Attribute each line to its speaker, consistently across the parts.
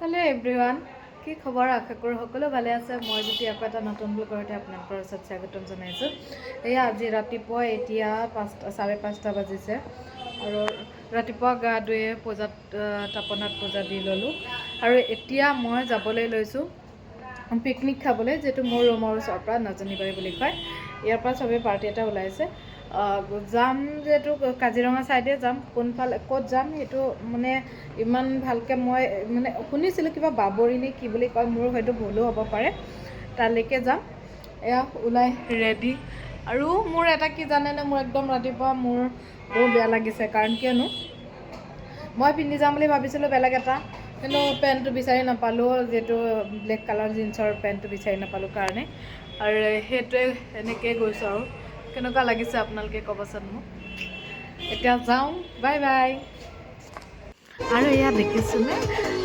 Speaker 1: Hello' everyone, কি খবৰ? আশা কৰোঁ সকলো ভালে আছে। মই যদি আকৌ এটা নতুন ব্লগতে আপোনালোকৰ ওচৰত স্বাগতম জনাইছোঁ। এয়া আজি ৰাতিপুৱা এতিয়া 5:30 বাজিছে আৰু ৰাতিপুৱা গা ধুয়ে পূজাত তাপনাত পূজা দি ল'লোঁ আৰু এতিয়া মই যাবলৈ লৈছোঁ পিকনিক খাবলৈ, যিহেতু মোৰ ৰুমৰ ওচৰৰ পৰা নজনীবাৰী বুলি কয়। ইয়াৰ পৰা চবেই পাৰ্টি এটা ওলাইছে। যাম যিহেতু কাজিৰঙা ছাইডে যাম, কোনফালে ক'ত যাম সেইটো মানে ইমান ভালকৈ মই মানে শুনিছিলোঁ কিবা বাবৰি নে কি বুলি কয়, মোৰ হয়তো ভুলো হ'ব পাৰে। তালৈকে যাম। এয়া ওলাই ৰেডি। আৰু মোৰ এটা কি জানেনে, মোৰ একদম ৰাতিপুৱা মোৰ বহুত বেয়া লাগিছে, কাৰণ কিয়নো মই পিন্ধি যাম বুলি ভাবিছিলোঁ বেলেগ এটা, কিন্তু পেণ্টটো বিচাৰি নাপালোঁ, যিহেতু ব্লেক কালাৰ জিন্সৰ পেণ্টটো বিচাৰি নাপালোঁ কাৰণে, আৰু সেইটোৱে এনেকৈ গৈছোঁ। আৰু কেনেকুৱা লাগিছে আপোনালোকে ক'বচোন মোক। এতিয়া যাওঁ, বাই বাই। আৰু এয়া দেখিছোঁনে,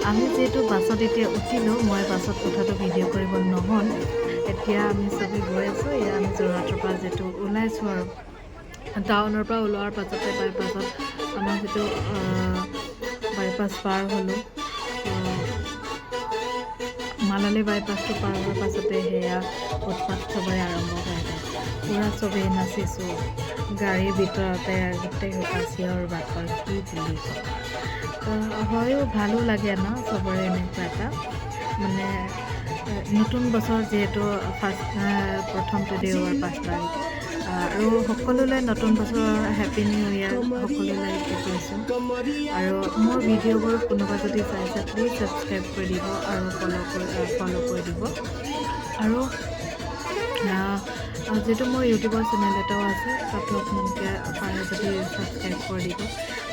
Speaker 1: আমি যিহেতু বাছত এতিয়া উঠিলোঁ, মই বাছত উঠাটো ভিডিঅ' কৰিব নহ'ল। এতিয়া আমি চবেই গৈ আছোঁ। এয়া আমি যোৰহাটৰ পৰা যিহেতু ওলাইছোঁ আৰু টাউনৰ পৰা ওলোৱাৰ পাছতে বাইপাছত আমাৰ যিটো বাইপাছ পাৰ হ'লোঁ। মালালী বাইপাছটো পাৰ হোৱাৰ পাছতে সেয়া উৎপাত চবৰে আৰম্ভ হৈ গ'ল। পূৰা চবেই নাচিছোঁ, গাড়ীৰ ভিতৰতে গোটেই সোপা চিঞৰ বাখৰ, কি বুলি ক'ম। হয়ো ভালো লাগে ন, চবৰে এনেকুৱা এটা মানে নতুন বছৰ যিহেতু প্ৰথমটো দেওবাৰ 5 তাৰিখ, আৰু সকলোলৈ নতুন বছৰৰ হেপী নিউ ইয়েৰ সকলোলৈ কৈছোঁ। আৰু মোৰ ভিডিঅ'বোৰ কোনোবা যদি চাইছে প্লিজ ছাবস্ক্ৰাইব কৰি দিব আৰু ফ'ল' কৰি দিব। আৰু যিহেতু মোৰ ইউটিউবৰ চেনেল এটাও আছে, তাতো আপোনালোকে পাৰে যদি ছাবস্ক্ৰাইব কৰি দিব,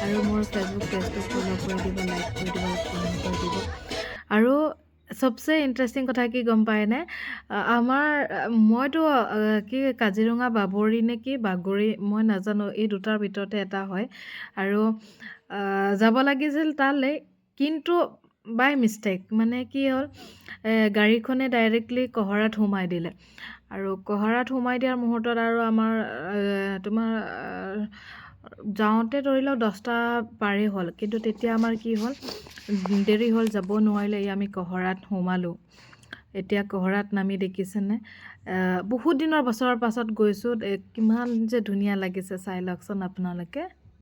Speaker 1: আৰু মোৰ ফেচবুক পেজটো ফ'ল' কৰি দিব, লাইক কৰি দিব, কমেণ্ট কৰি দিব। আৰু চবচে ইণ্টাৰেষ্টিং কথা কি গম পায়নে, মইতো কি কাজিৰঙা বাবৰি নে কি বাগৰি মই নাজানো, এই দুটাৰ ভিতৰতে এটা হয়। আৰু যাব লাগিছিল তালৈ, কিন্তু বাই মিষ্টেক মানে কি হ'ল, গাড়ীখনে ডাইৰেক্টলি কহৰাত সোমাই দিলে। আৰু কহৰাত সোমাই দিয়াৰ মুহূৰ্তত আৰু আমাৰ তোমাৰ যাওঁতে ধৰি লওক 10টা পাৰেই হ'ল, কিন্তু তেতিয়া আমাৰ কি হ'ল, দেৰি হ'ল, যাব নোৱাৰিলে। আমি কহৰাত সোমালোঁ। এতিয়া কহৰাত নামি দেখিছেনে, বহুত দিনৰ বছৰৰ পাছত গৈছোঁ, কিমান যে ধুনীয়া লাগিছে, চাই লওকচোন আপোনালোকে।